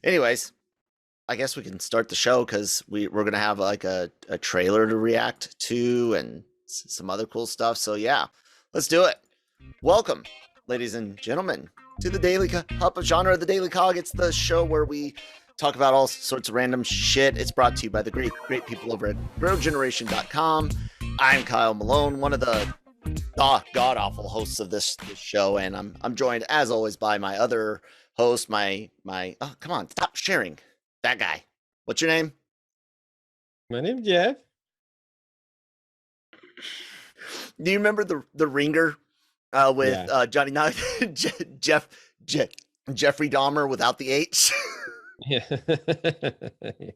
Anyways, I guess we can start the show because we're gonna have like a trailer to react to and some other cool stuff. So yeah, let's do it. Welcome, ladies and gentlemen, to the Daily Hub of Genre, the Daily COG. It's the show where we talk about all sorts of random shit. It's brought to you by the great people over at GrowGeneration.com. I'm Kyle Malone, one of the god awful hosts of this show, and I'm joined as always by my other host, my oh, come on, stop sharing. That guy. What's your name? My name's Jeff. Do you remember the Ringer with Johnny Knox, Jeffrey Dahmer without the H? Yeah. Yeah.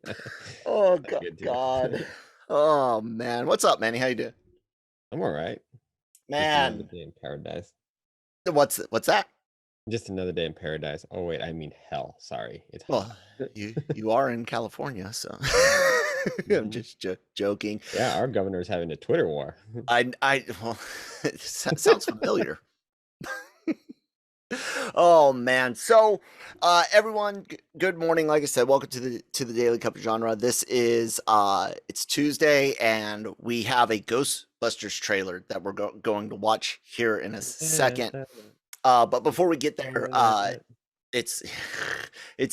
Oh God. Oh man. What's up, Manny? How you doing? I'm all right. Man. Just another day in paradise. What's that? Just another day in paradise. Oh wait, I mean hell. Sorry. It's well, you are in California, so I'm just joking. Yeah, our governor's having a Twitter war. Well, it sounds familiar. Oh man. So everyone, good morning. Like I said, welcome to the Daily Cup of Genre. This is it's Tuesday, and we have a Ghostbusters trailer that we're going to watch here in a second. But before we get there, it's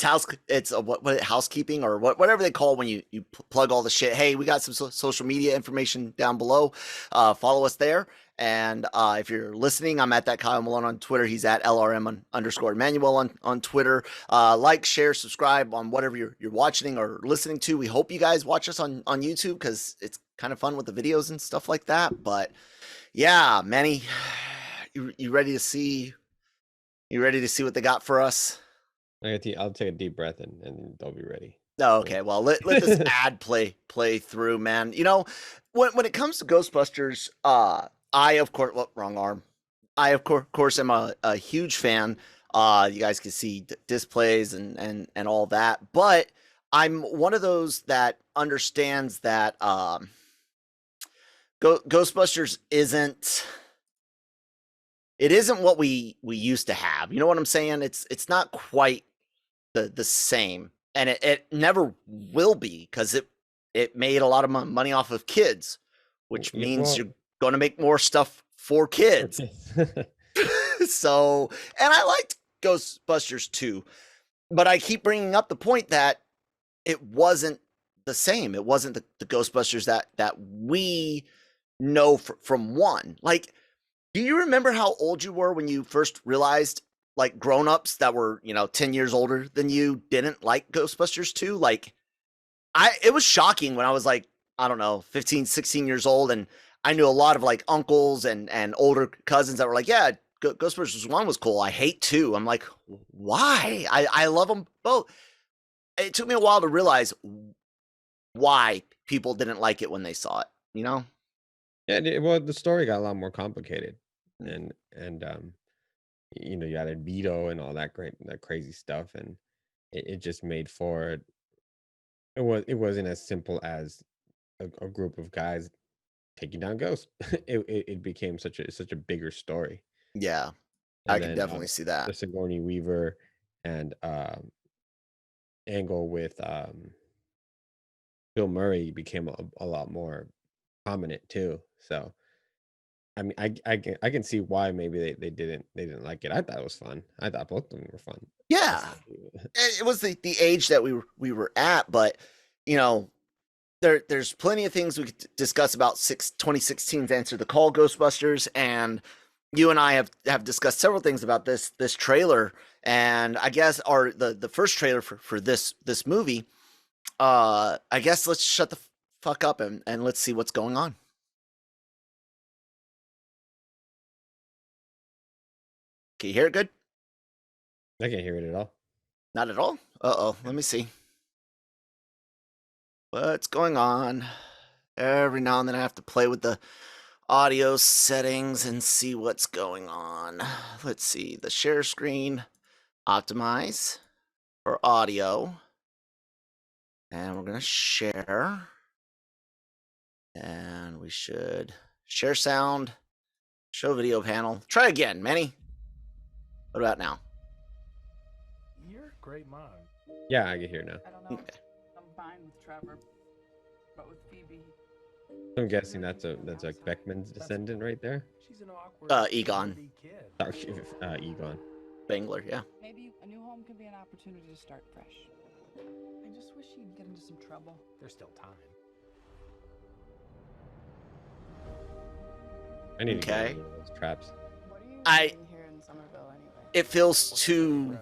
housekeeping or whatever they call when you plug all the shit. Hey, we got some social media information down below. Follow us there. And if you're listening, I'm at that Kyle Malone on Twitter. He's at LRM_Emmanuel on Twitter. Like, share, subscribe on whatever you're watching or listening to. We hope you guys watch us on YouTube because it's kind of fun with the videos and stuff like that. But yeah, Manny, you ready to see? You ready to see what they got for us? I'll take a deep breath and they'll be ready. Oh, okay. Well, let this ad play through, man. You know, when it comes to Ghostbusters, I of course, wrong arm. I of course am a huge fan. You guys can see displays and all that, but I'm one of those that understands that Ghostbusters isn't what we used to have. You know what I'm saying? It's not quite the same, and it never will be because it made a lot of money off of kids, which means you're going to make more stuff for kids. So, and I liked Ghostbusters too, but I keep bringing up the point that it wasn't the same. It wasn't the Ghostbusters that we know from one. Like, do you remember how old you were when you first realized, like, grown-ups that were, 10 years older than you didn't like Ghostbusters 2? Like, it was shocking when I was like, I don't know, 15, 16 years old, and I knew a lot of like uncles and older cousins that were like, yeah, Ghostbusters 1 was cool. I hate 2. I'm like, why? I love them both. It took me a while to realize why people didn't like it when they saw it, you know? Yeah, well, the story got a lot more complicated. And you added Vito and all that crazy stuff, and it just made for it wasn't as simple as a group of guys taking down ghosts. It became such a bigger story. Yeah, And I can definitely see that. The Sigourney Weaver and angle with Bill Murray became a lot more prominent too. So I mean, I can see why maybe they didn't like it. I thought it was fun. I thought both of them were fun. Yeah, it was the age that we were at, but there's plenty of things we could discuss about 2016's Answer the Call Ghostbusters, and you and I have discussed several things about this trailer, and I guess the first trailer for this movie. I guess let's shut the fuck up and let's see what's going on. Can you hear it good? I can't hear it at all. Not at all? Uh-oh, let me see. What's going on? Every now and then I have to play with the audio settings and see what's going on. Let's see, the share screen, optimize for audio. And we're going to share. And we should share sound, show video panel. Try again, Manny. What about now? You're a great mind. Yeah, I can hear now. I don't know. Okay. I'm fine with Trevor, but with Phoebe. I'm guessing that's like Beckman's descendant right there. She's an awkward, Egon. nerdy kid. Egon. Bangler, yeah. Maybe a new home could be an opportunity to start fresh. I just wish he'd get into some trouble. There's still time. I need to Okay. get rid of those traps. What are you I- doing here in Somerville anyway? It feels too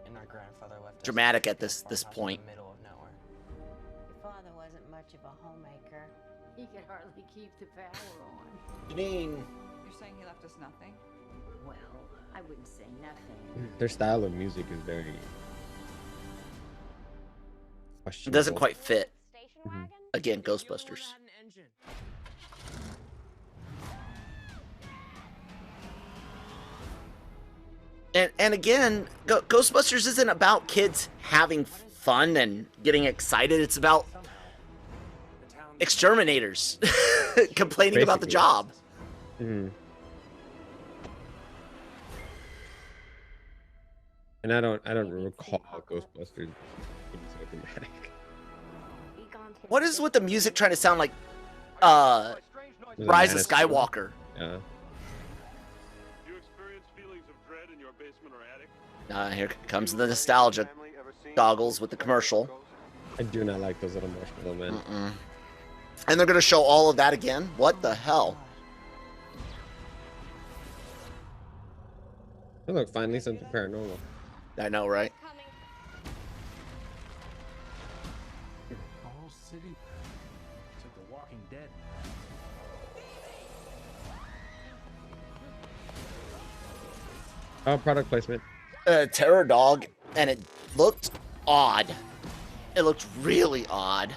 And our grandfather left us dramatic a at this farmhouse in the point. middle of nowhere. Your father wasn't much of a homemaker. He could hardly keep the power on. Janine. You're saying he left us nothing? Well, I wouldn't say nothing. Their style of music is very It questionable. doesn't quite fit. Station Mhm. wagon? Again, Ghostbusters. And again, Ghostbusters isn't about kids having fun and getting excited. It's about exterminators complaining about the Basically. job. Mhm. And I don't recall Ghostbusters being so dramatic. Egon's What is with the music trying to sound like Was it Rise of Man Skywalker? Yeah. Do you experience feelings of dread in your basement or attic? Here comes the nostalgia goggles with the commercial. I do not like those little marshmallow men. Mm-mm. And they're going to show all of that again? What the hell? Oh, look, finally something paranormal. I know, right? The whole city. It's like The Walking Dead. Oh, product placement. Terror dog, and it looked odd. It looked really odd.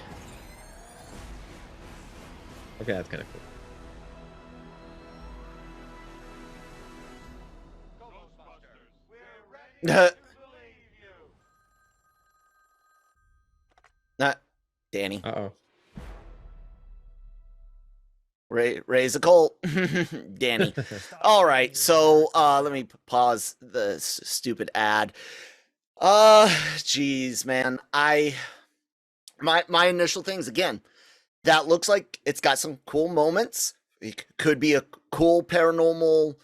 Okay, that's kind of cool. Not Danny. Uh-oh. Raise a Colt. Danny. All right, so let me pause the stupid ad. Geez, man. My initial things again. That looks like it's got some cool moments. It could be a cool paranormal,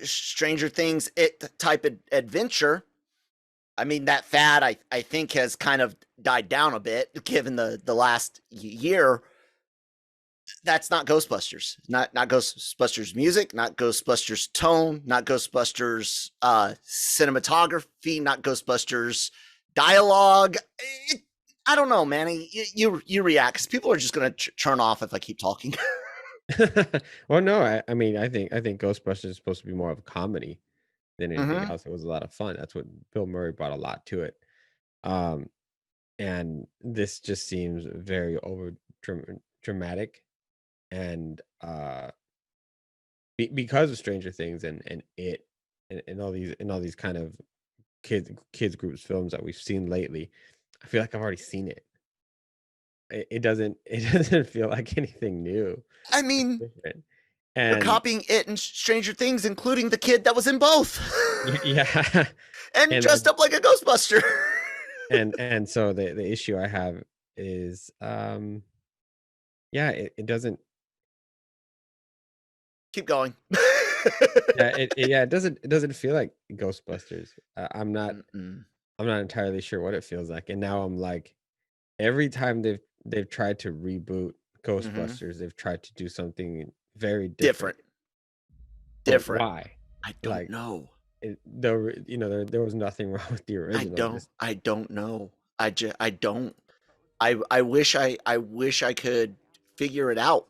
Stranger Things type of adventure. I mean, that fad I think has kind of died down a bit given the last year. That's not Ghostbusters. Not Ghostbusters music, not Ghostbusters tone, not Ghostbusters cinematography, not Ghostbusters dialogue. I don't know, Manny. You react because people are just gonna turn off if I keep talking. Well, no, I mean, I think Ghostbusters is supposed to be more of a comedy than anything Mhm. else. It was a lot of fun. That's what Bill Murray brought a lot to it. And this just seems very over dramatic, and because of Stranger Things and it and all these kind of kids groups films that we've seen lately, I feel like I've already seen it. It doesn't feel like anything new. I mean, Different. they're And copying it and Stranger Things, including the kid that was in both, yeah, and and dressed up like a Ghostbuster. and so the issue I have is yeah, it doesn't Keep going. it doesn't feel like Ghostbusters. I'm not Mm-mm. entirely sure what it feels like, and now I'm like, every time they've tried to reboot Ghostbusters, they've tried to do something very different. But Different. why? I don't Like, know. There was nothing wrong with the original. I don't know. I don't. I wish I could figure it out.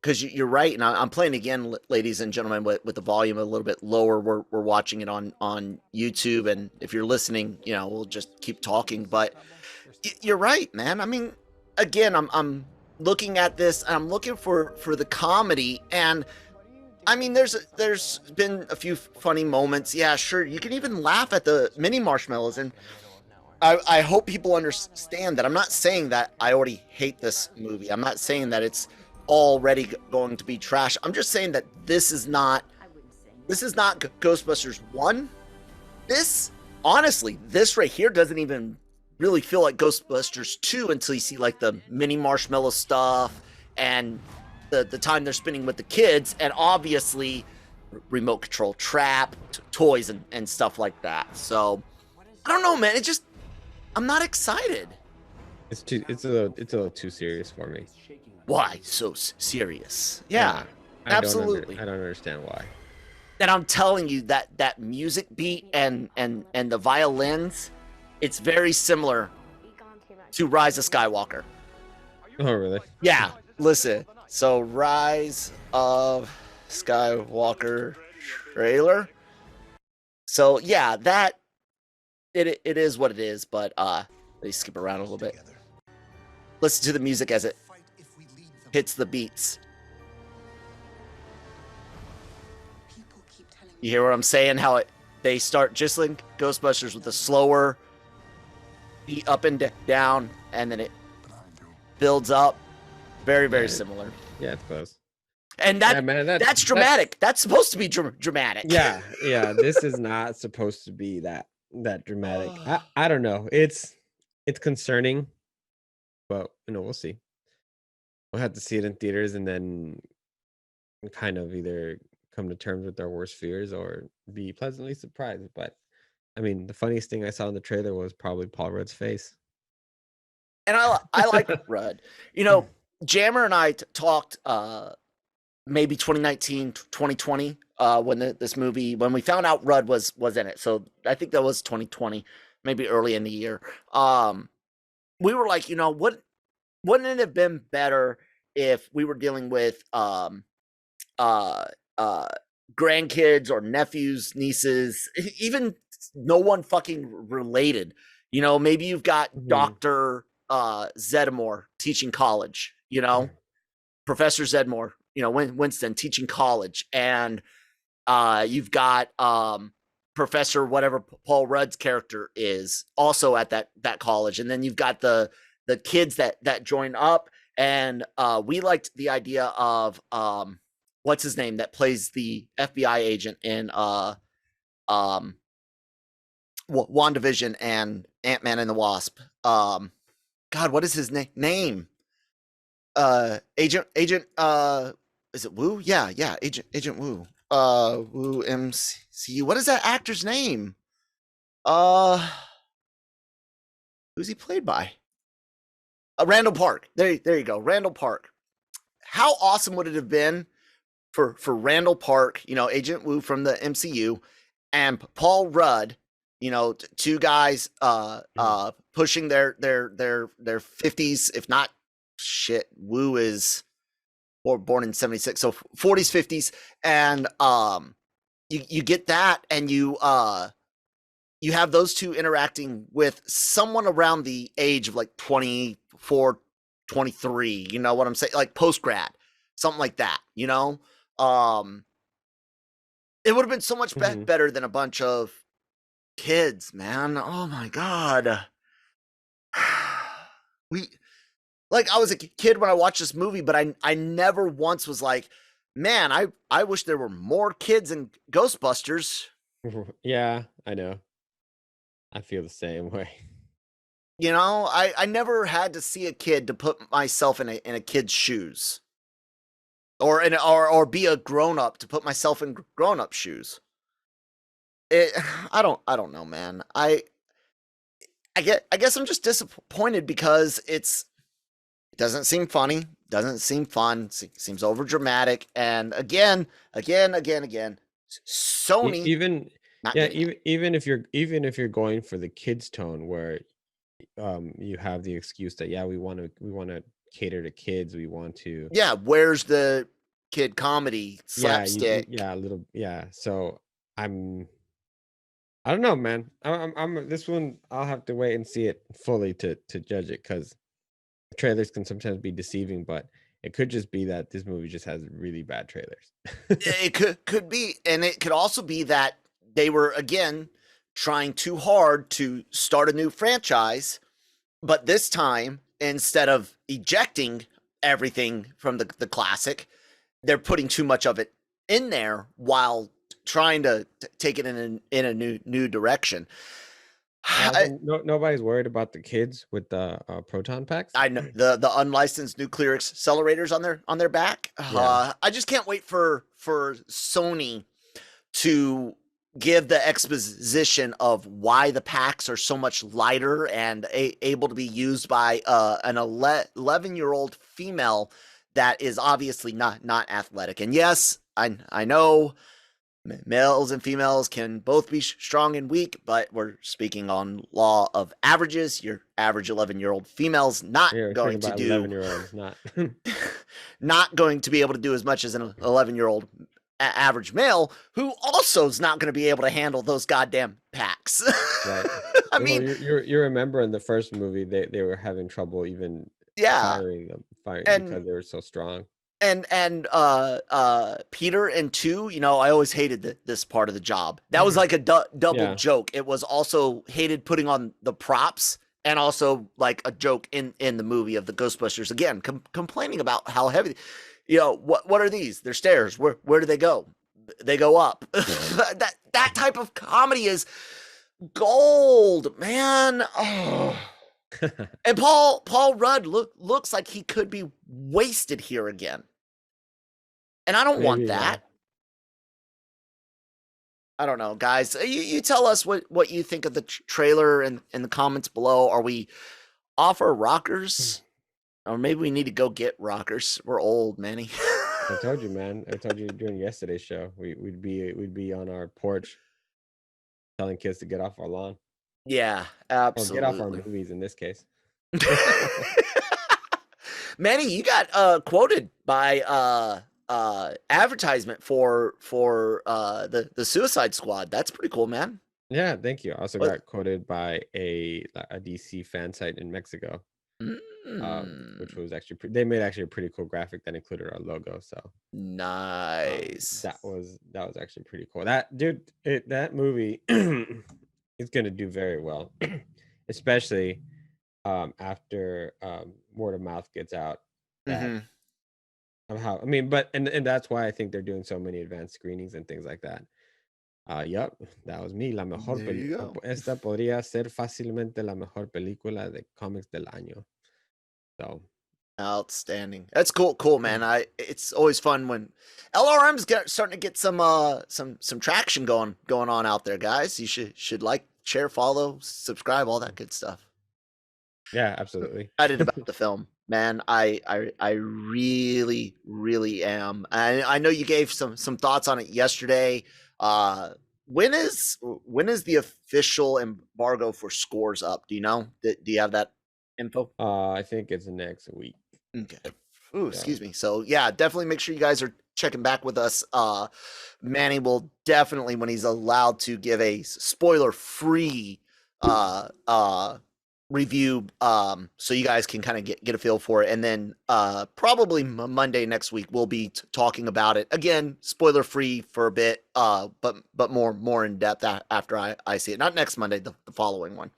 Because you're right, and I'm playing again, ladies and gentlemen, with the volume a little bit lower. We're watching it on YouTube, and if you're listening, we'll just keep talking. But you're right, man. I mean, again, I'm looking at this, and I'm looking for the comedy, and I mean, there's been a few funny moments. Yeah, sure, you can even laugh at the mini marshmallows, and I hope people understand that I'm not saying that I already hate this movie. I'm not saying that it's already going to be trash. I'm just saying that this is not Ghostbusters 1. Honestly, this right here doesn't even really feel like Ghostbusters 2 until you see like the mini marshmallow stuff and the time they're spending with the kids, and obviously remote control trap, toys and stuff like that. So I don't know, man. I'm not excited. It's a little too serious for me. Why so serious? Yeah, absolutely. I don't understand why. And I'm telling you that music beat and the violins, it's very similar to Rise of Skywalker. Oh, really? Yeah, listen. So Rise of Skywalker trailer. So yeah, that it is what it is, but they skip around a little bit. Listen to the music as it hits the beats. You hear what I'm saying? How they start just like Ghostbusters with a slower beat up and down, and then it builds up. Very, very similar. Yeah, it's close. And that's dramatic. That's supposed to be dramatic. Yeah. This is not supposed to be that dramatic. I don't know. It's concerning, but we'll see. We'll have to see it in theaters and then kind of either come to terms with our worst fears or be pleasantly surprised. But I mean, the funniest thing I saw in the trailer was probably Paul Rudd's face. And I like Rudd. Jammer and I talked maybe 2019, 2020 when this movie, when we found out Rudd was in it. So I think that was 2020, maybe early in the year. We were like, wouldn't it have been better if we were dealing with grandkids or nephews, nieces, even no one fucking related. Maybe you've got Dr. Zedmore teaching college, Professor Zedmore, Winston teaching college, and you've got Professor whatever Paul Rudd's character is also at that college, and then you've got the kids that join up, and we liked the idea of what's his name that plays the FBI agent in WandaVision and Ant-Man and the Wasp. God, what is his name? Agent is it Wu? Yeah, Agent Wu. Wu MCU. What is that actor's name? Who's he played by? Randall Park. There you go. Randall Park. How awesome would it have been for Randall Park, Agent Wu from the MCU, and Paul Rudd, two guys pushing their 50s, if not shit. Wu is born in 76, so 40s, 50s, and you get that, and you have those two interacting with someone around the age of like 24, 23, you know what I'm saying? Like post-grad, something like that, It would have been so much better than a bunch of kids, man. Oh my God. I was a kid when I watched this movie, but I never once was like, man, I wish there were more kids in Ghostbusters. Yeah, I know. I feel the same way. I never had to see a kid to put myself in a kid's shoes, or be a grown up to put myself in grown up shoes. I don't know, man. I guess I'm just disappointed because it doesn't seem funny, doesn't seem fun, seems over dramatic, and again, Sony even if you're going for the kids tone where you have the excuse that we want to cater to kids, we want to where's the kid comedy slapstick? So I don't know, man. I'm this one. I'll have to wait and see it fully to judge it, because trailers can sometimes be deceiving, but it could just be that this movie just has really bad trailers. It could be, and it could also be that they were again trying too hard to start a new franchise, but this time instead of ejecting everything from the classic, they're putting too much of it in there while trying to take it in a new direction. Nobody's worried about the kids with the proton packs. I know the unlicensed nuclear accelerators on their back. Yeah. I just can't wait for Sony to give the exposition of why the packs are so much lighter and able to be used by an 11-year-old female that is obviously not athletic. And yes, I know males and females can both be strong and weak, but we're speaking on law of averages. Your average 11-year-old female's not going to do 11-year-olds, not not going to be able to do as much as an 11-year-old average male, who also is not going to be able to handle those goddamn packs. right. I mean, you remember in the first movie they were having trouble even firing because they were so strong. And Peter and 2, you know, I always hated this part of the job. That was like a double joke. It was also hated putting on the props and also like a joke in the movie of the Ghostbusters. Again, complaining about how heavy, you know, what are these? They're stairs. Where do they go? They go up. that type of comedy is gold, man. Oh. And Paul Rudd looks like he could be wasted here again. And I don't want that. I don't know, guys. You tell us what you think of the trailer in the comments below. Are we off our rockers? Or maybe we need to go get rockers. We're old, Manny. I told you, man. I told you during yesterday's show. We'd be on our porch telling kids to get off our lawn. Yeah, absolutely. Or get off our movies in this case. Manny, you got quoted by advertisement for the Suicide Squad. That's pretty cool, man. Yeah, thank you. I also got quoted by a DC fan site in Mexico. Which was actually they made actually a pretty cool graphic that included our logo. So nice. That was actually pretty cool. That movie is gonna do very well, especially after word of mouth gets out. Of how but that's why I think they're doing so many advanced screenings and things like that. Yep, that was me. La mejor esta podría ser fácilmente la mejor película de cómics del año. So outstanding. That's cool, man. It's always fun when LRM's starting to get some traction going on out there, guys. You should like, share, follow, subscribe, all that good stuff. Yeah, absolutely. Excited about the film, man. I really, really am. I know you gave some thoughts on it yesterday. When is the official embargo for Scores up? Do you know? Do you have that info? I think it's next week. Okay. Ooh, excuse me. So yeah, definitely make sure you guys are checking back with us. Manny will definitely, when he's allowed to, give a spoiler-free review, so you guys can kind of get a feel for it. And then probably Monday next week we'll be talking about it again, spoiler-free for a bit, but more in depth after I see it. Not next Monday, the following one.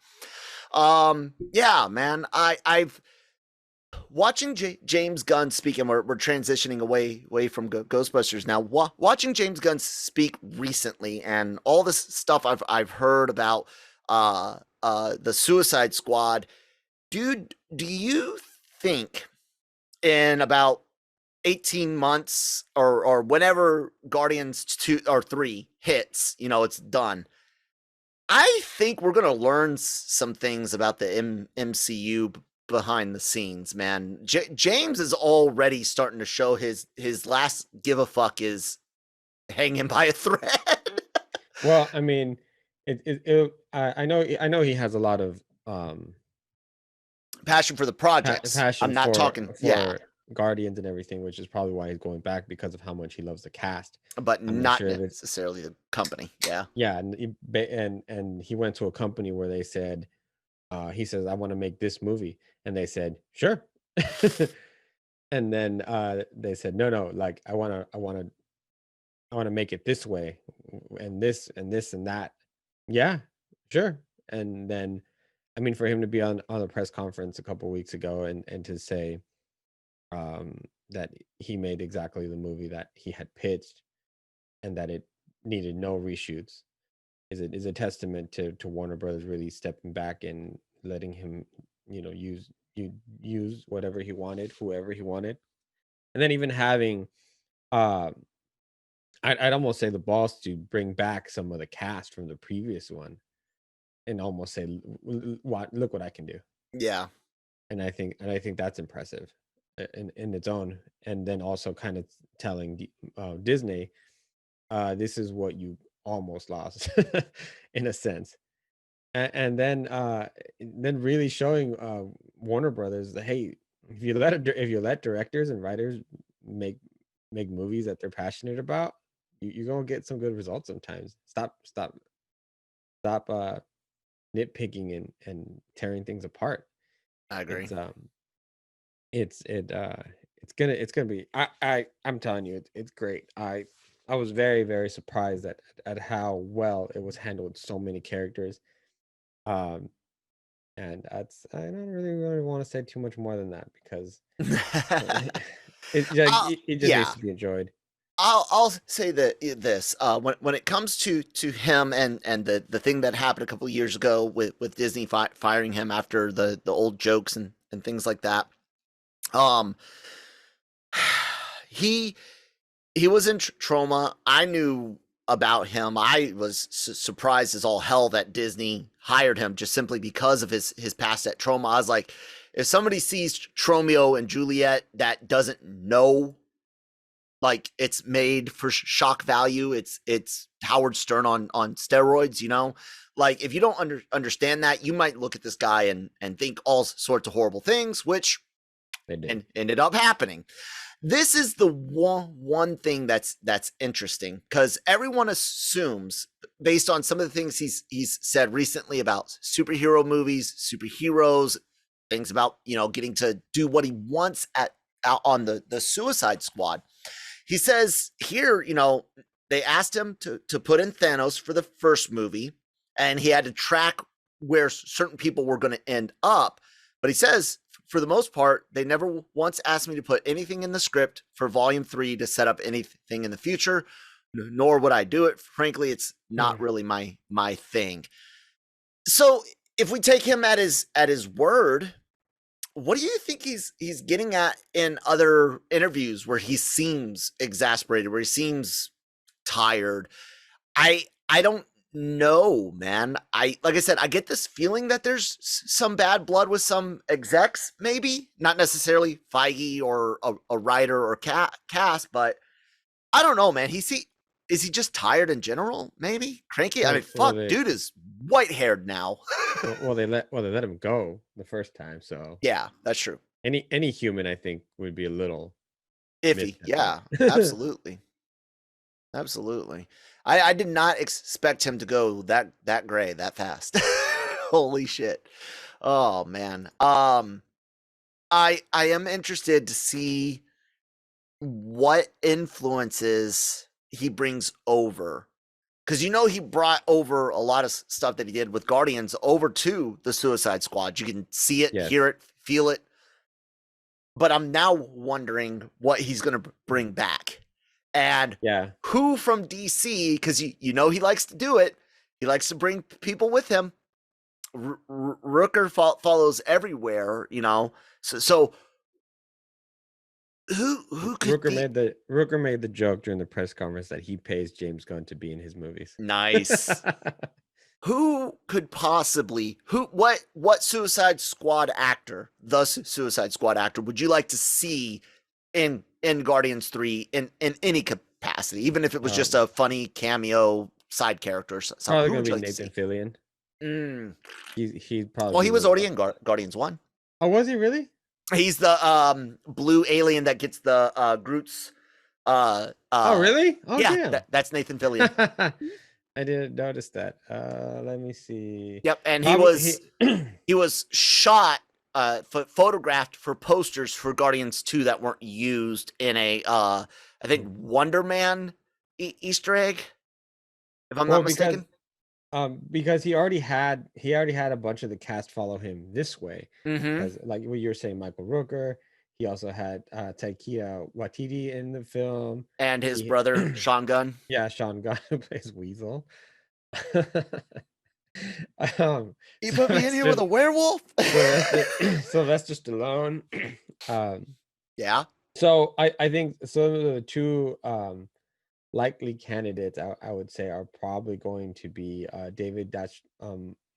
Yeah, man. I've watching James Gunn speak, and we're transitioning away from Ghostbusters now. Watching James Gunn speak recently, and all this stuff I've heard about the Suicide Squad, dude. Do you think in about 18 months or whenever Guardians 2 or 3 hits, you know, it's done, I think we're gonna learn some things about the MCU behind the scenes, man. James is already starting to show his last give a fuck is hanging by a thread. Well, I mean, I know he has a lot of passion for the projects. I'm not talking for Guardians and everything, which is probably why he's going back, because of how much he loves the cast, but not necessarily the company. Yeah, and he went to a company where they said, he says, I want to make this movie, and they said, sure. And then they said, no, like I want to make it this way, and this and this and that. Yeah, sure. And then, I mean, for him to be on a press conference a couple weeks ago and to say that he made exactly the movie that he had pitched and that it needed no reshoots, is a testament to Warner Brothers really stepping back and letting him, use whatever he wanted, whoever he wanted, and then even having, uh, I'd almost say the balls to bring back some of the cast from the previous one, and almost say, "What? Look what I can do." Yeah. And I think that's impressive in its own, and then also kind of telling Disney, this is what you almost lost in a sense, and then really showing Warner Brothers that, hey, if you let directors and writers make movies that they're passionate about, you're gonna get some good results sometimes. Stop nitpicking and tearing things apart. I agree. It's gonna be, I'm telling you, it's great. I was very, very surprised at how well it was handled, so many characters. um and I don't really want to say too much more than that, because it just Yeah. needs to be enjoyed. I'll say that this when it comes to him and the thing that happened a couple of years ago with Disney firing him after the old jokes and things like that. He was in trauma. I knew about him. I was surprised as all hell that Disney hired him just simply because of his past at trauma. I was like, if somebody sees Tromeo and Juliet that doesn't know, like, it's made for shock value, it's Howard Stern on steroids, like, if you don't understand that, you might look at this guy and think all sorts of horrible things, which ended up happening. This is the one thing that's interesting, because everyone assumes, based on some of the things he's said recently about superhero movies, superheroes, things about getting to do what he wants out on the Suicide Squad. He says here, they asked him to put in Thanos for the first movie, and he had to track where certain people were going to end up. But he says, for the most part, they never once asked me to put anything in the script for Volume 3 to set up anything in the future, nor would I do it. Frankly, it's not really my thing. So if we take him at his word, what do you think he's getting at in other interviews where he seems exasperated, where he seems tired? I don't know, man. Like I said, I get this feeling that there's some bad blood with some execs, maybe not necessarily Feige or a writer or cast, but I don't know, man. Is he just tired in general? Maybe cranky. I mean, dude is white haired now. well, they let him go the first time, so yeah, that's true. Any human, I think, would be a little iffy. Yeah, absolutely. Absolutely. I did not expect him to go that gray that fast. Holy shit. Oh man. I am interested to see what influences he brings over, because he brought over a lot of stuff that he did with Guardians over to the Suicide Squad. You can see it, Yes. hear it, feel it. But I'm now wondering what he's going to bring back. And who from DC, because he likes to do it. He likes to bring people with him. Rooker follows everywhere, So who could Rooker made the joke during the press conference that he pays James Gunn to be in his movies. Nice. Who could possibly what Suicide Squad actor, the Suicide Squad actor, would you like to see in Guardians 3 in any capacity, even if it was just a funny cameo side character or something? Probably gonna be Nathan Fillion. He probably. Well, he was already in Guardians 1. Oh, was he really? He's the blue alien that gets the Groot's. Oh, really? Oh, yeah, that's Nathan Fillion. I didn't notice that. Let me see. Yep, and he was shot, photographed for posters for Guardians 2 that weren't used in a I think Wonder Man Easter egg, if I'm not mistaken. Because he already had a bunch of the cast follow him this way. Mm-hmm. Like what you were saying, Michael Rooker. He also had Taika Waititi in the film, and his brother Sean Gunn. Yeah, Sean Gunn, who plays Weasel. You put me in here with a werewolf. Sylvester Stallone. Yeah. So I think some of the two likely candidates I would say are probably going to be David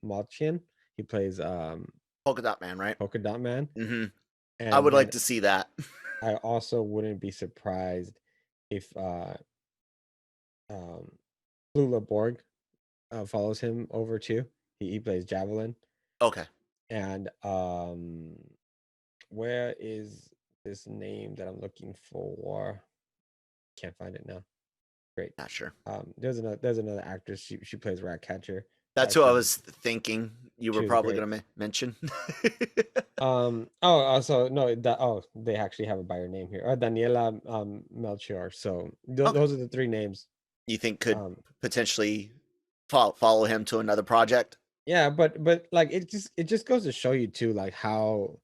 Malchian. He plays Polka Dot Man, right? Polka Dot Man. Mm-hmm. And I would then like to see that. I also wouldn't be surprised if Lula Borg follows him over too. He plays Javelin. Okay. And where is this name that I'm looking for? Can't find it now. Great. Not sure. There's another actress. She plays Ratcatcher. That's who I was thinking you were probably going to mention. Also no. They actually have it by her name here. Daniela Melchior. So those are the three names you think could potentially follow him to another project. Yeah, but like it just goes to show you too, like how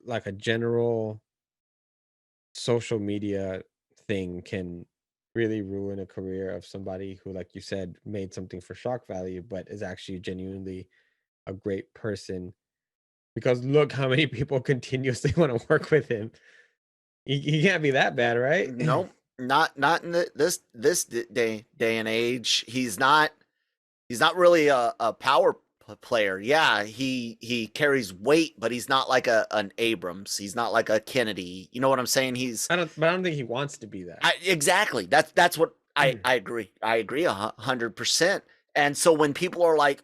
like a general social media thing can really ruin a career of somebody who, like you said, made something for shock value, but is actually genuinely a great person. Because look how many people continuously want to work with him. He can't be that bad, right? Nope, not in this day and age. He's not really a power player. Yeah, he carries weight, but he's not like an Abrams. He's not like a Kennedy. You know what I'm saying? I don't think he wants to be that. Exactly. That's what I agree. I agree 100%. And so when people are like,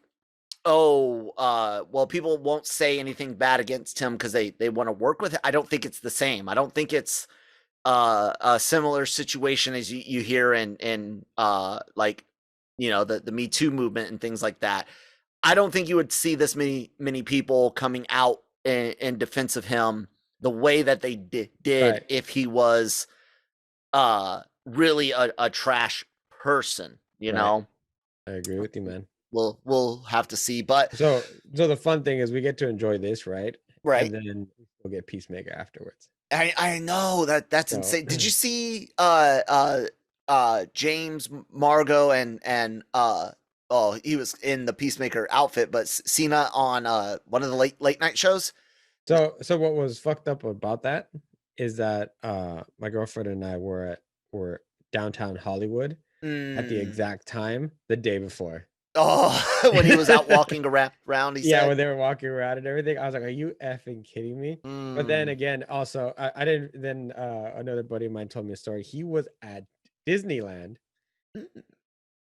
well, people won't say anything bad against him because they want to work with it. I don't think it's the same. I don't think it's a similar situation as you hear in like, you know, the Me Too movement and things like that. I don't think you would see this many people coming out in defense of him the way that they did Right. if he was really a trash person, you Right. know. I agree with you, man. We'll have to see, but so the fun thing is we get to enjoy this, right? Right. And then we'll get Peacemaker afterwards. I know that's insane. Did you see James Margot and he was in the Peacemaker outfit, but Cena on one of the late night shows? So what was fucked up about that is that my girlfriend and I were downtown Hollywood at the exact time the day before. Oh, when he was out walking around, he said. When they were walking around and everything, I was like, "Are you effing kidding me?" But then again, also, I didn't. Then another buddy of mine told me a story. He was at Disneyland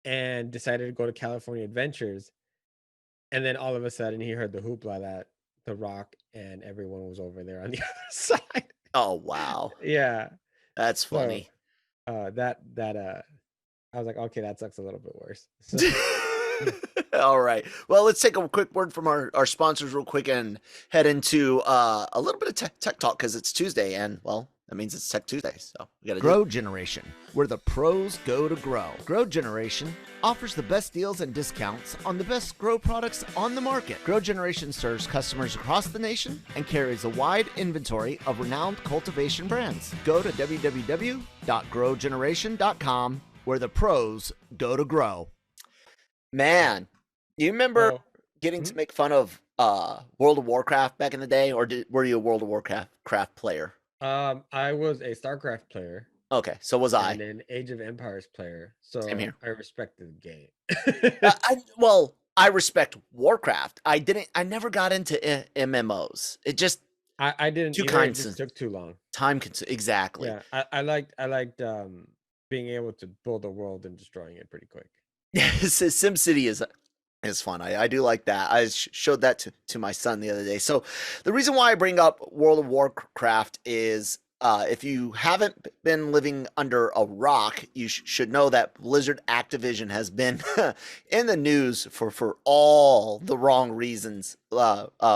and decided to go to California Adventures, and then all of a sudden, he heard the hoopla that The Rock and everyone was over there on the other side. Oh wow! Yeah, that's funny. So, I was like, okay, that sucks a little bit worse. So. All right. Well, let's take a quick word from our sponsors real quick and head into a little bit of tech talk because it's Tuesday and, well, that means it's Tech Tuesday. So we got to Grow Generation, where the pros go to grow. Grow Generation offers the best deals and discounts on the best grow products on the market. Grow Generation serves customers across the nation and carries a wide inventory of renowned cultivation brands. Go to www.growgeneration.com, where the pros go to grow. Man, do you remember getting to make fun of World of Warcraft back in the day, or were you a World of Warcraft player? I was a StarCraft player. Okay, so was I. And an Age of Empires player. So Same here. I respected the game. I respect Warcraft. I never got into MMOs. It just I didn't. Too it just took too long. Time consuming. Exactly. Yeah, I liked being able to build a world and destroying it pretty quick. SimCity is fun. I do like that. I showed that to my son the other day. So the reason why I bring up World of Warcraft is if you haven't been living under a rock, you should know that Blizzard Activision has been in the news for all the wrong reasons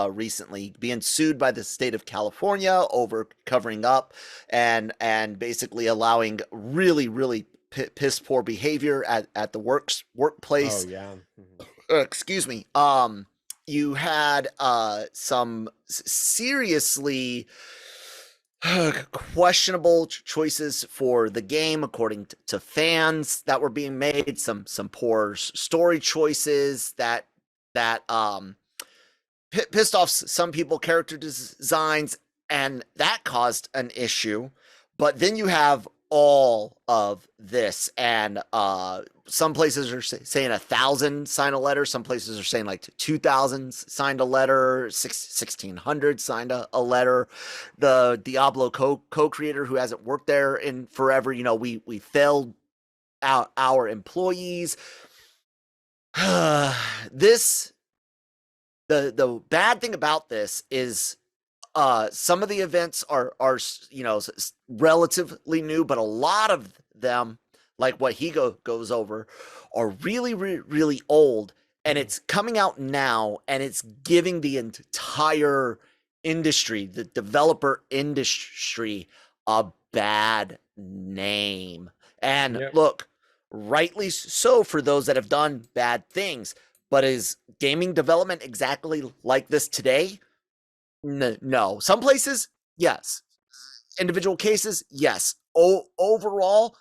recently, being sued by the state of California over covering up and basically allowing really piss poor behavior at the workplace. Oh yeah. Excuse me. You had some seriously questionable choices for the game according to fans that were being made, some poor story choices that pissed off some people, character designs, and that caused an issue. But then you have all of this, and some places are saying 1,000 signed a letter, some places are saying like 2,000 signed a letter, 1,600 signed a letter. The Diablo co-creator, who hasn't worked there in forever, we failed our employees. This the bad thing about this is some of the events are relatively new, but a lot of them, like what he goes over, are really really old, and it's coming out now, and it's giving the entire industry, the developer industry, a bad name. And look, rightly so for those that have done bad things. But is gaming development exactly like this today? No. Some places, yes. Individual cases, yes. Overall,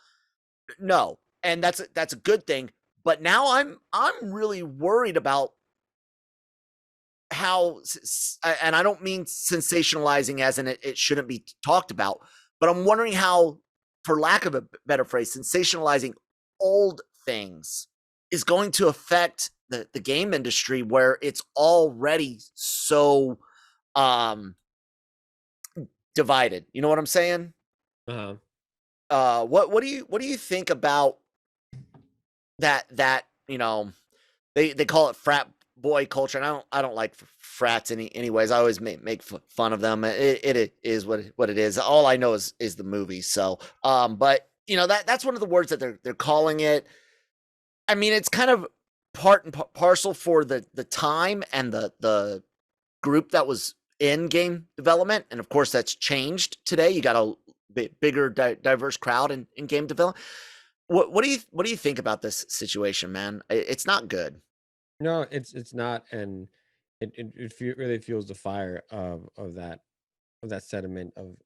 no. And that's a good thing. But now I'm really worried about how, and I don't mean sensationalizing as in it shouldn't be talked about, but I'm wondering how, for lack of a better phrase, sensationalizing old things is going to affect the game industry, where it's already so divided. You know what I'm saying? What do you think about that they call it frat boy culture, and I don't like frats anyways. I always make fun of them. It is what it is. All I know is the movie. So but that's one of the words that they're calling it. I mean, it's kind of part and parcel for the time and the group that was in game development, and of course that's changed today. You got a bigger diverse crowd in game development. What do you think about this situation, man? It's not good. No, it's not, and it really fuels the fire of that sentiment of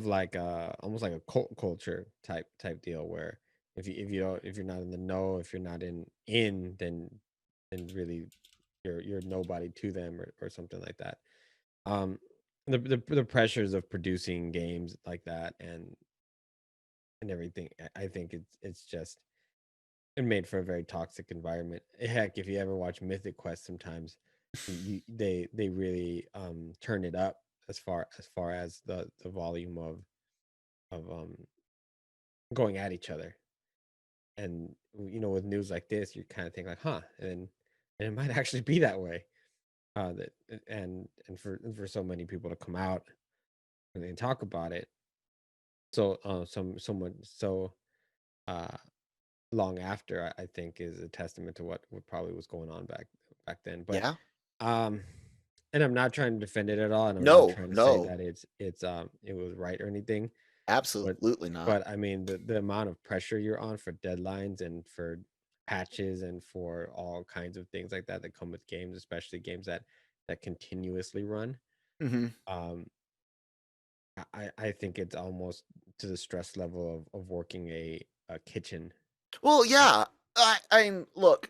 like almost like a cult culture type deal, where if you're not in the know, if you're not in then really you're nobody to them, or something like that. The pressures of producing games like that and everything, I think it's just it made for a very toxic environment. Heck, if you ever watch Mythic Quest, sometimes they really turn it up as far as the volume of going at each other. And with news like this, you kind of think like, huh, and it might actually be that way. And for so many people to come out and talk about it, so someone so long after, I think is a testament to what probably was going on back then. But Yeah. And I'm not trying to defend it at all, and I'm No, not trying to no. say that it was right or anything. Absolutely not. But I mean, the amount of pressure you're on for deadlines and for patches and for all kinds of things like that come with games, especially games that continuously run. Mm-hmm. I think it's almost to the stress level of working a kitchen. Well, yeah. I'm look,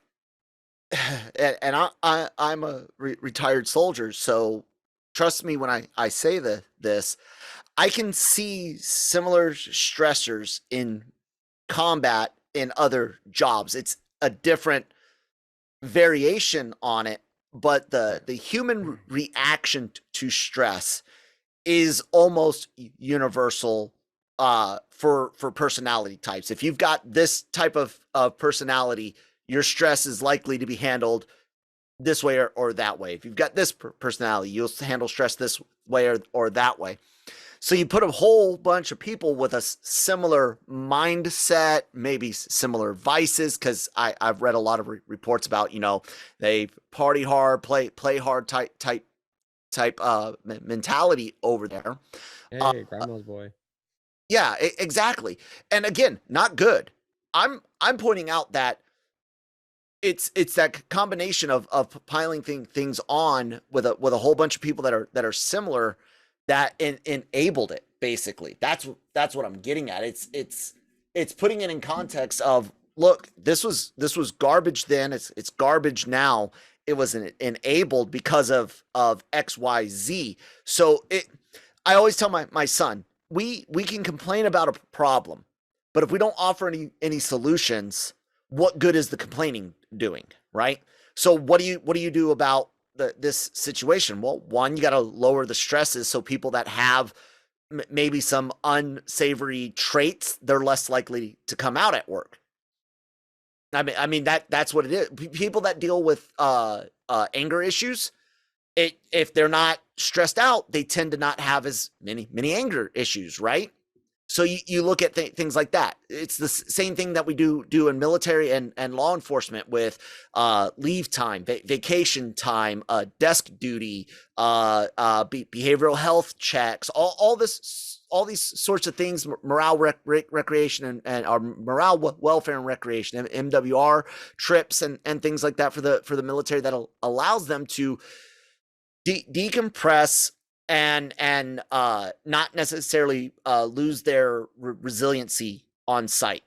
and I'm a retired soldier, so trust me when I say this. I can see similar stressors in combat in other jobs. It's a different variation on it, but the human reaction to stress is almost universal for personality types. If you've got this type of personality, your stress is likely to be handled this way or that way. If you've got this personality, you'll handle stress this way or that way. So you put a whole bunch of people with a similar mindset, maybe similar vices, because I've read a lot of reports about, they party hard, play hard type mentality over there. Hey, grandma's boy. Yeah, exactly. And again, not good. I'm pointing out that it's that combination of piling things on with a whole bunch of people that are similar that enabled it. Basically, that's what I'm getting at. It's putting it in context of, look, this was garbage then. It's garbage now. It was enabled because of XYZ. So I always tell my son, we can complain about a problem, but if we don't offer any solutions, what good is the complaining doing, right? So what do you do about this situation? Well, one, you got to lower the stresses so people that have maybe some unsavory traits, they're less likely to come out at work. I mean that's what it is. People that deal with anger issues, if they're not stressed out, they tend to not have as many anger issues, right? So you look at things like that. It's the same thing that we do in military and law enforcement with leave time, vacation time, desk duty, behavioral health checks, all these sorts of things, morale recreation and our morale welfare and recreation, MWR trips and things like that for the military that allows them to decompress and not necessarily lose their resiliency on site.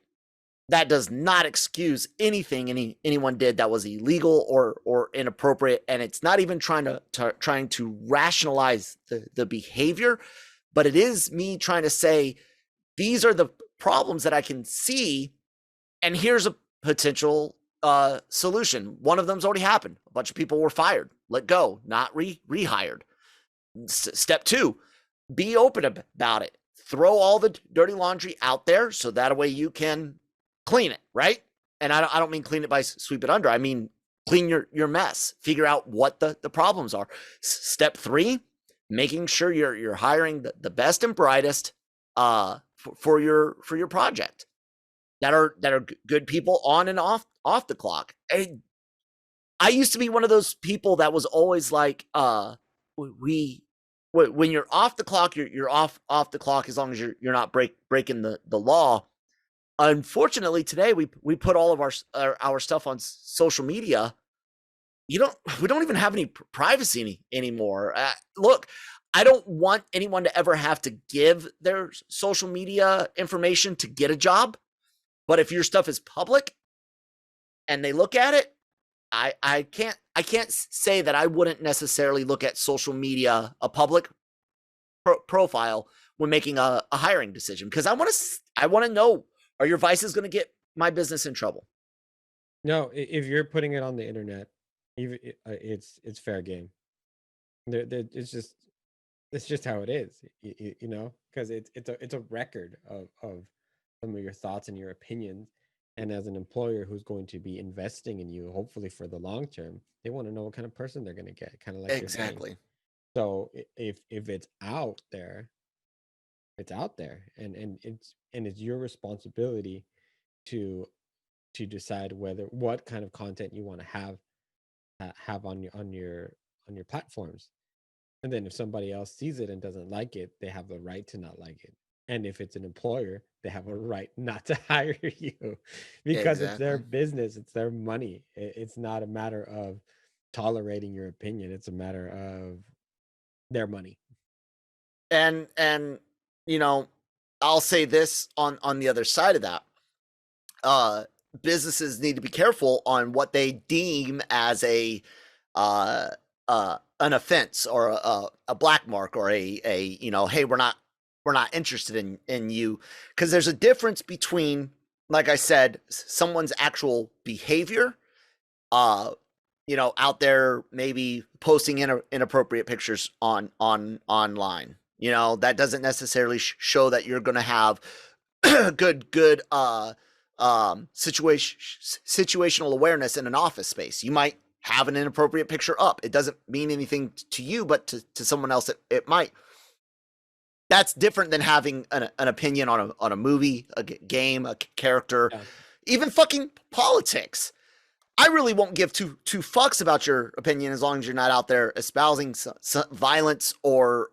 That does not excuse anything anyone did that was illegal or inappropriate, and it's not even trying to rationalize the behavior, but it is me trying to say these are the problems that I can see, and here's a potential solution. One of them's already happened. A bunch of people were fired, let go, not rehired. Step 2, be open about it. Throw all the dirty laundry out there so that way you can clean it, right? And I don't mean clean it by sweep it under. I mean clean your mess. Figure out what the problems are. Step 3, making sure you're hiring the best and brightest for your project that are good people on and off the clock. I used to be one of those people that was always like, when you're off the clock, you're off the clock as long as you're not breaking the law. Unfortunately, today we put all of our stuff on social media. We don't even have any privacy anymore. Look, I don't want anyone to ever have to give their social media information to get a job. But if your stuff is public and they look at it, I can't say that I wouldn't necessarily look at social media, a public profile, when making a hiring decision, because I want to know, are your vices going to get my business in trouble? No, if you're putting it on the internet, even it's fair game. It's just how it is, you know, because it's a record of some of your thoughts and your opinions. And as an employer who's going to be investing in you, hopefully for the long term, they want to know what kind of person they're going to get, kind of like Exactly. So if it's out there, it's out there, and it's your responsibility to decide what kind of content you want to have on your platforms. And then if somebody else sees it and doesn't like it, they have the right to not like it. And if it's an employer, they have a right not to hire you, because It's their business, it's their money. It's not a matter of tolerating your opinion. It's a matter of their money. And you know, I'll say this on the other side of that. Businesses need to be careful on what they deem as an offense or a black mark or a you know, hey, we're not interested in you, because there's a difference between, like I said, someone's actual behavior, you know, out there maybe posting inappropriate pictures online. You know, that doesn't necessarily show that you're going to have good situational awareness in an office space. You might have an inappropriate picture up. It doesn't mean anything to you, but to someone else it might. That's different than having an opinion on a movie, a game, a character, even fucking politics. I really won't give two fucks about your opinion as long as you're not out there espousing some violence or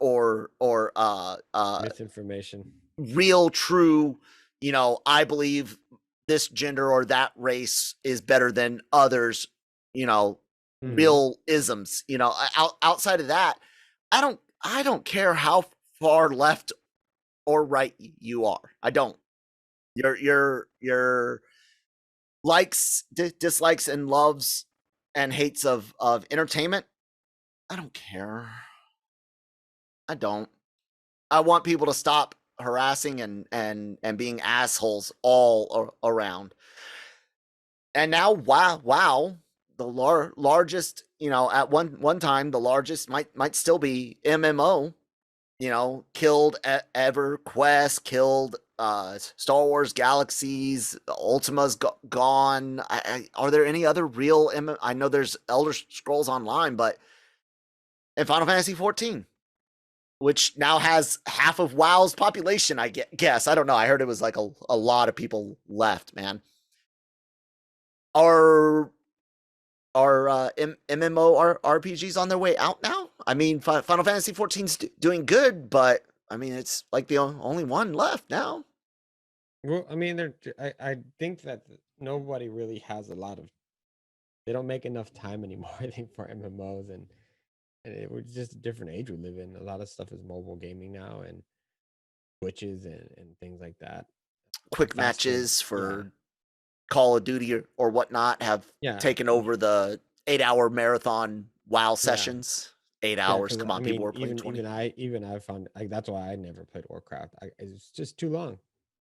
misinformation. Real, true, you know, I believe this gender or that race is better than others, Mhm. real isms, outside of that, I don't care how far left or right you are. I don't. Your likes, dislikes, and loves and hates of entertainment, I don't care. I don't. I want people to stop harassing and being assholes all around. And now, wow, the largest, at one time, the largest might still be MMO. Killed EverQuest, killed Star Wars Galaxies, Ultima's gone. Are there any other real I know there's Elder Scrolls Online, but and Final Fantasy 14, which now has half of WoW's population, I guess. I don't know. I heard it was like a lot of people left, man. Are MMO RPGs on their way out now? I mean, Final Fantasy 14's doing good, but I mean, it's like the only one left now. Well, I mean, I think that nobody really has a lot of. They don't make enough time anymore, I think, for MMOs, and it was just a different age we live in. A lot of stuff is mobile gaming now, and Twitches and things like that. Quick Fast food, matches for Call of Duty or whatnot have taken over the 8-hour marathon WoW sessions. 8 hours. Come on, people were playing 20. I found that's why I never played Warcraft. It's just too long.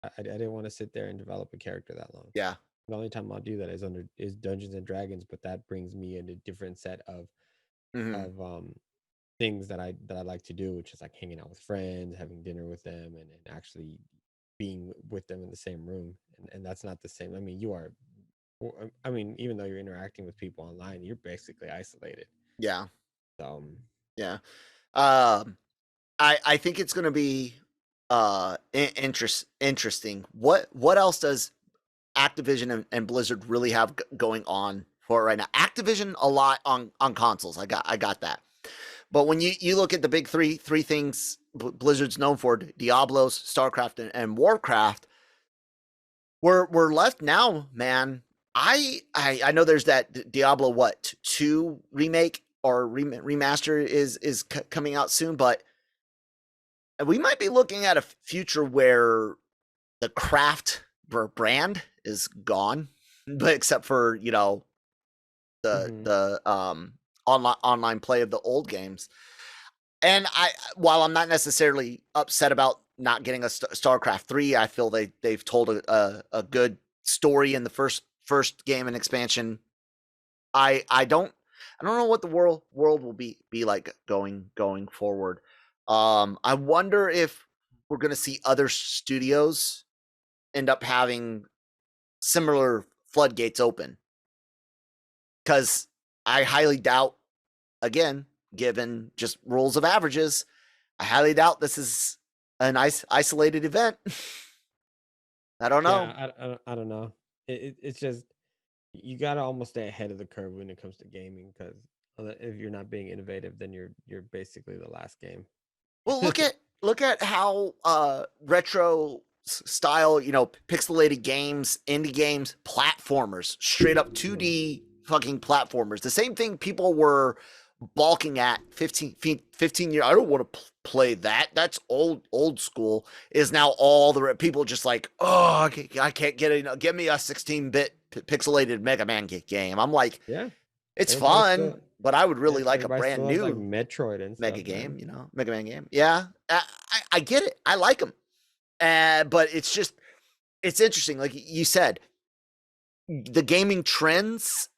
I didn't want to sit there and develop a character that long. Yeah. The only time I'll do that is Dungeons and Dragons, but that brings me in a different set of things that I like to do, which is like hanging out with friends, having dinner with them, and actually being with them in the same room. And that's not the same. I mean, even though you're interacting with people online, you're basically isolated. Yeah. Yeah. I think it's going to be interesting. What else does Activision and Blizzard really have going on for it right now? Activision a lot on consoles. I got that. But when you look at the big three things Blizzard's known for, Diablos, StarCraft, and Warcraft, we're left now, man. I know there's that Diablo 2 remake or remaster is coming out soon, but we might be looking at a future where the craft brand is gone, but except for the online play of the old games. And while I'm not necessarily upset about not getting a StarCraft 3, I feel they've told a good story in the first game and expansion. I don't know what the world will be like going forward. I wonder if we're going to see other studios end up having similar floodgates open, because I highly doubt, again, given just rules of averages, I highly doubt this is an isolated event. I don't know. Yeah, I don't know. It's just you gotta almost stay ahead of the curve when it comes to gaming, because if you're not being innovative, then you're basically the last game. Well, look at how retro style, pixelated games, indie games, platformers, straight up 2D fucking platformers. The same thing people were balking at 15 years. I don't want to play that. That's old school. Is now all the people just like, oh, I can't get it. Give me a 16-bit pixelated Mega Man game. I'm like, Yeah, it's everybody fun, still- but I would really like a everybody brand still loves, new like Metroid and Mega stuff, game, man. Mega Man game. Yeah, I get it. I like them. But it's interesting. Like you said, the gaming trends,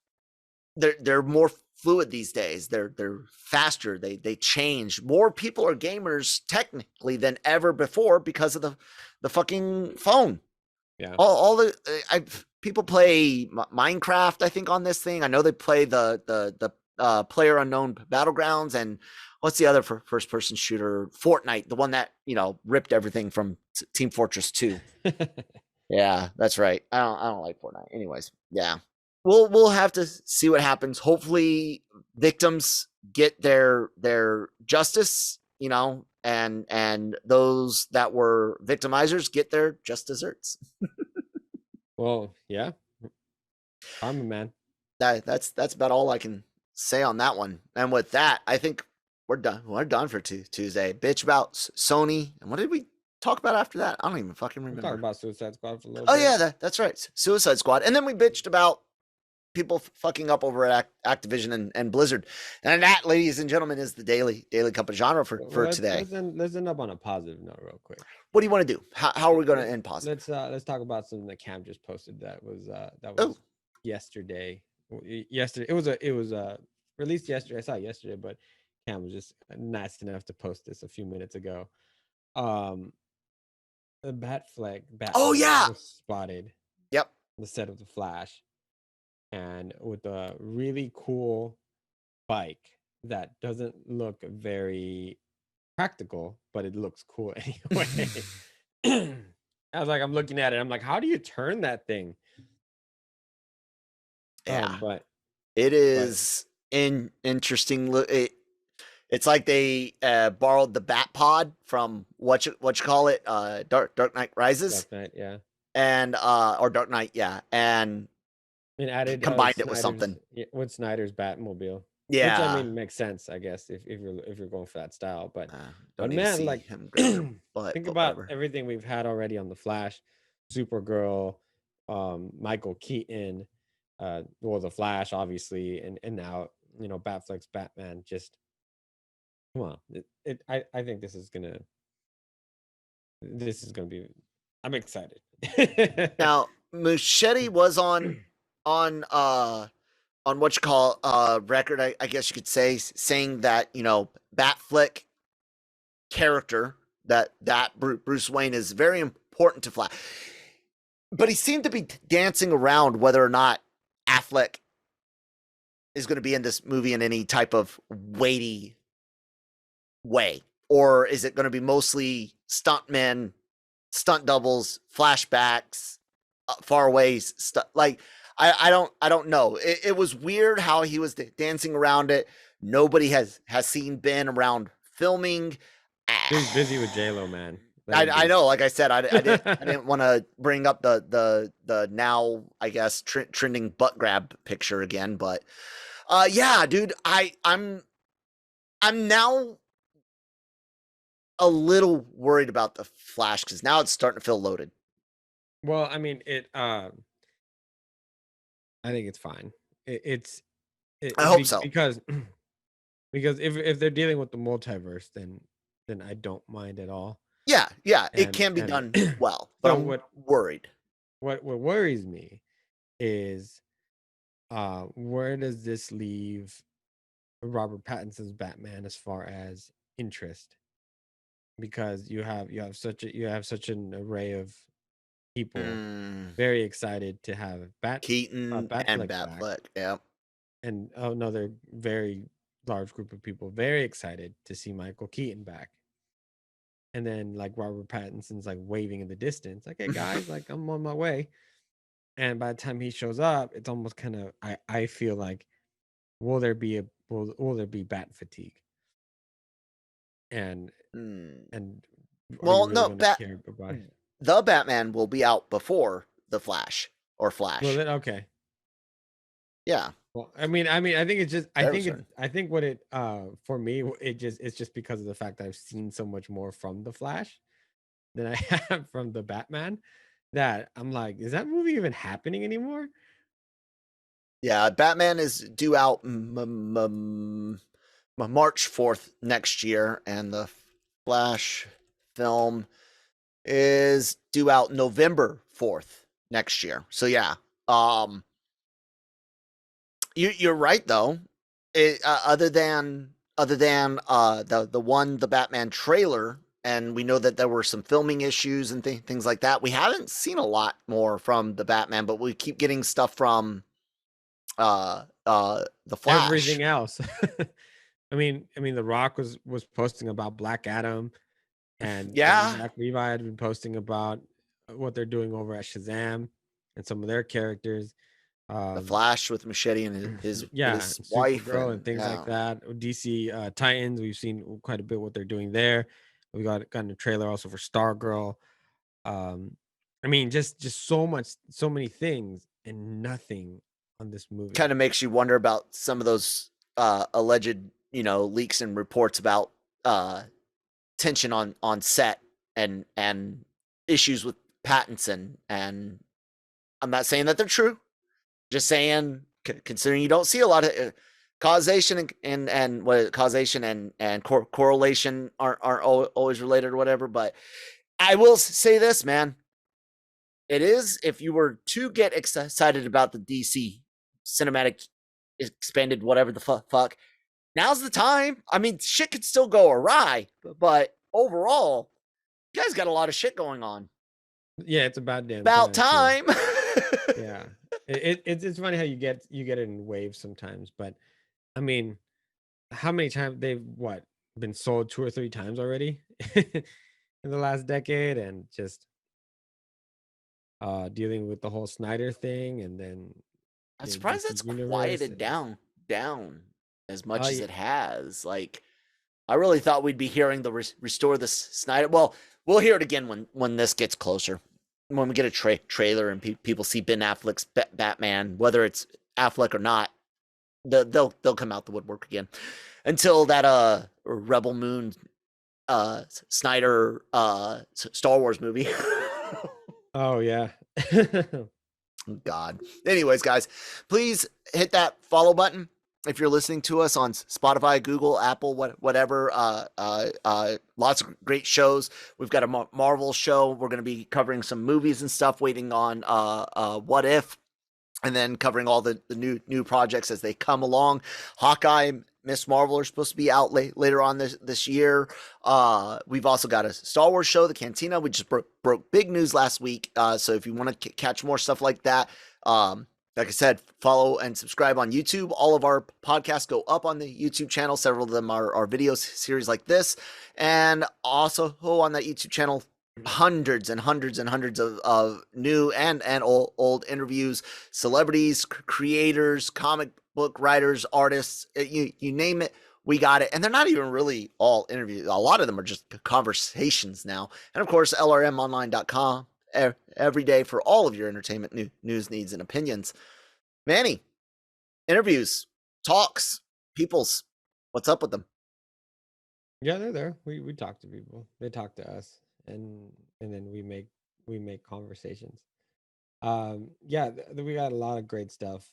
they're more fluid these days. They're faster. They change. More people are gamers technically than ever before because of the fucking phone. Yeah. All the people play Minecraft, I think, on this thing. I know they play the Player Unknown Battlegrounds, and what's the other first person shooter? Fortnite, the one that ripped everything from Team Fortress 2. Yeah, that's right. I don't like Fortnite. Anyways, yeah. We'll have to see what happens. Hopefully victims get their justice, and those that were victimizers get their just desserts. Well, yeah, I'm a man. That's about all I can say on that one. And with that, I think we're done. We're done for Tuesday. Bitch about Sony. And what did we talk about after that? I don't even fucking We remember. talked about Suicide Squad for a little Oh bit. yeah, that's right. Suicide Squad. And then we bitched about people fucking up over at Activision and Blizzard. And that, ladies and gentlemen, is the daily cup of genre for today. Let's end up on a positive note real quick. What do you want to do? How are we going to end positive? Let's talk about something that Cam just posted that was Oh. yesterday. Yesterday it was released yesterday. I saw it yesterday, but Cam was just nice enough to post this a few minutes ago. The Batman Oh, yeah. was spotted. Yep. On the set of the Flash, and with a really cool bike that doesn't look very practical, but it looks cool anyway. I was like, I'm looking at it, I'm like, how do you turn that thing? Yeah. But it is interesting. It's like they borrowed the Bat Pod from what you call it, Dark Knight Rises. Dark Knight, yeah. And or Dark Knight, yeah, and added combined it with something. With Snyder's Batmobile. Yeah, which I mean makes sense, I guess, if you're going for that style. But don't man, see like him think about everything we've had already on the Flash, Supergirl, Michael Keaton, well, the Flash, obviously, and now Batfleck's Batman. Just come on, I think this is gonna be. I'm excited. Now, Muschietti was on what you call record, I guess you could say, saying that Batfleck character that Bruce Wayne is very important to Flash, but he seemed to be dancing around whether or not Affleck is going to be in this movie in any type of weighty way, or is it going to be mostly stuntmen, stunt doubles, flashbacks, faraway stuff. Like I don't know. It was weird how he was dancing around it. Nobody has seen Ben around filming. He's busy with J-Lo, man. I know. Like I said, I didn't want to bring up the now I guess trending butt grab picture again, but yeah, dude, I'm now a little worried about the Flash because now it's starting to feel loaded. Well, I mean, I think it's fine. I hope so because if they're dealing with the multiverse, then I don't mind at all. Yeah, it can be done well, but I'm worried. What worries me is where does this leave Robert Pattinson's Batman as far as interest? Because you have such an array of people very excited to have Keaton and Batfleck, yeah, and another very large group of people very excited to see Michael Keaton back. And then like Robert Pattinson's like waving in the distance, like, hey guys, like I'm on my way. And by the time he shows up, it's almost kind of I feel like will there be bat fatigue? And well, no, the Batman will be out before the Flash or Flash. Well, then, okay. Yeah. Well, I mean, I think it's just, I think what it, for me, it's just because of the fact that I've seen so much more from the Flash than I have from the Batman that I'm like, is that movie even happening anymore? Yeah. Batman is due out March 4th next year, and the Flash film is due out November 4th next year. So yeah, you're right though. Other than the Batman trailer, and we know that there were some filming issues and things like that. We haven't seen a lot more from the Batman, but we keep getting stuff from the Flash. Everything else. I mean, The Rock was posting about Black Adam, and Zach Levi had been posting about what they're doing over at Shazam and some of their characters. The Flash with Machete and his wife and things like that. DC Titans, we've seen quite a bit what they're doing there. We gotten a trailer also for Stargirl, and I mean, just so many things and nothing on this movie. Kind of makes you wonder about some of those alleged, leaks and reports about tension on set and issues with patents and I'm not saying that they're true. Just saying, considering you don't see a lot of causation and what causation and correlation aren't always related or whatever. But I will say this, man. It is, if you were to get excited about the DC cinematic expanded whatever the fuck, now's the time. I mean, shit could still go awry, but overall, you guys got a lot of shit going on. Yeah, it's about damn time. Yeah, it's funny how you get it in waves sometimes, but I mean, how many times they've been sold 2 or 3 times already in the last decade, and just dealing with the whole Snyder thing, and then I'm surprised that's quieted down as much as it has. Like, I really thought we'd be hearing the restore the Snyder. Well, we'll hear it again when this gets closer. When we get a trailer and people see Ben Affleck's Batman, whether it's Affleck or not, they'll come out the woodwork again. Until that Rebel Moon Snyder Star Wars movie. Oh yeah. God. Anyways, guys, please hit that follow button if you're listening to us on Spotify, Google, Apple, whatever. Lots of great shows. We've got a Marvel show. We're going to be covering some movies and stuff, waiting on What If, and then covering all the new projects as they come along. Hawkeye, Miss Marvel are supposed to be out later on this year. We've also got a Star Wars show, the Cantina. We just broke big news last week. So if you want to catch more stuff like that, like I said, follow and subscribe on YouTube. All of our podcasts go up on the YouTube channel. Several of them are video series like this. And also on that YouTube channel, hundreds and hundreds and hundreds of new and old interviews, celebrities, creators, comic book writers, artists, you name it, we got it. And they're not even really all interviews. A lot of them are just conversations now. And of course, LRMonline.com. Every day for all of your entertainment news, needs, and opinions. Manny, interviews, talks, peoples, what's up with them? Yeah, they're there. We talk to people. They talk to us, and then we make conversations. Yeah, we got a lot of great stuff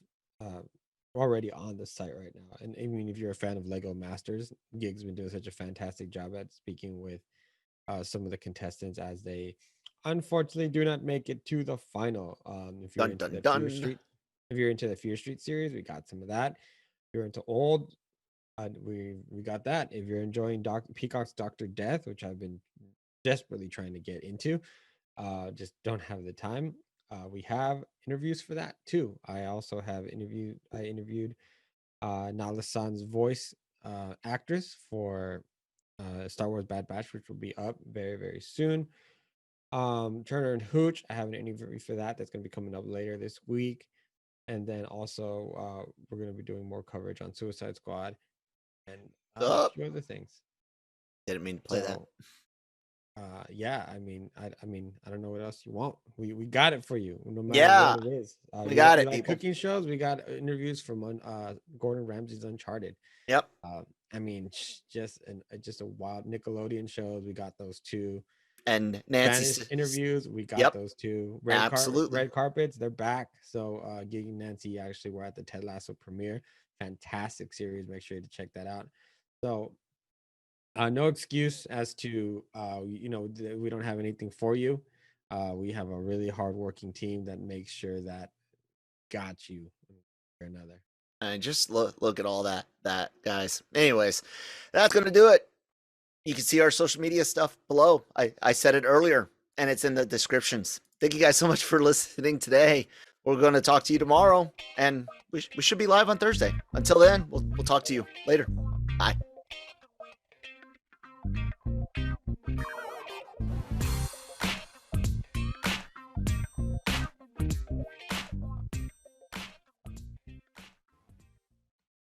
already on the site right now. And I mean, if you're a fan of Lego Masters, Gig's been doing such a fantastic job at speaking with some of the contestants as they unfortunately do not make it to the final. If you're into the Fear Street series, we got some of that. If you're into old, we got that. If you're enjoying Peacock's Dr. Death, which I've been desperately trying to get into, just don't have the time, we have interviews for that too. I also have interviewed Nala San's voice actress for Star Wars Bad Batch, which will be up very, very soon. Turner and Hooch, I have an interview for that. That's going to be coming up later this week. And then also we're going to be doing more coverage on Suicide Squad and a few other things. Didn't mean to play that. Yeah, I mean, I don't know what else you want. We got it for you, no matter what it is. We got it. Like cooking shows, we got interviews from Gordon Ramsay's Uncharted. Yep. I mean, just a wild Nickelodeon shows. We got those two. And Nancy's interviews, we got those two. Absolutely. Red carpets, they're back. So Gig and Nancy actually were at the Ted Lasso premiere. Fantastic series. Make sure to check that out. So no excuse as to we don't have anything for you. We have a really hardworking team that makes sure that got you or another. And just look at all that guys. Anyways, that's gonna do it. You can see our social media stuff below. I said it earlier, and it's in the descriptions. Thank you guys so much for listening today. We're going to talk to you tomorrow, and we should be live on Thursday. Until then, we'll talk to you later. Bye.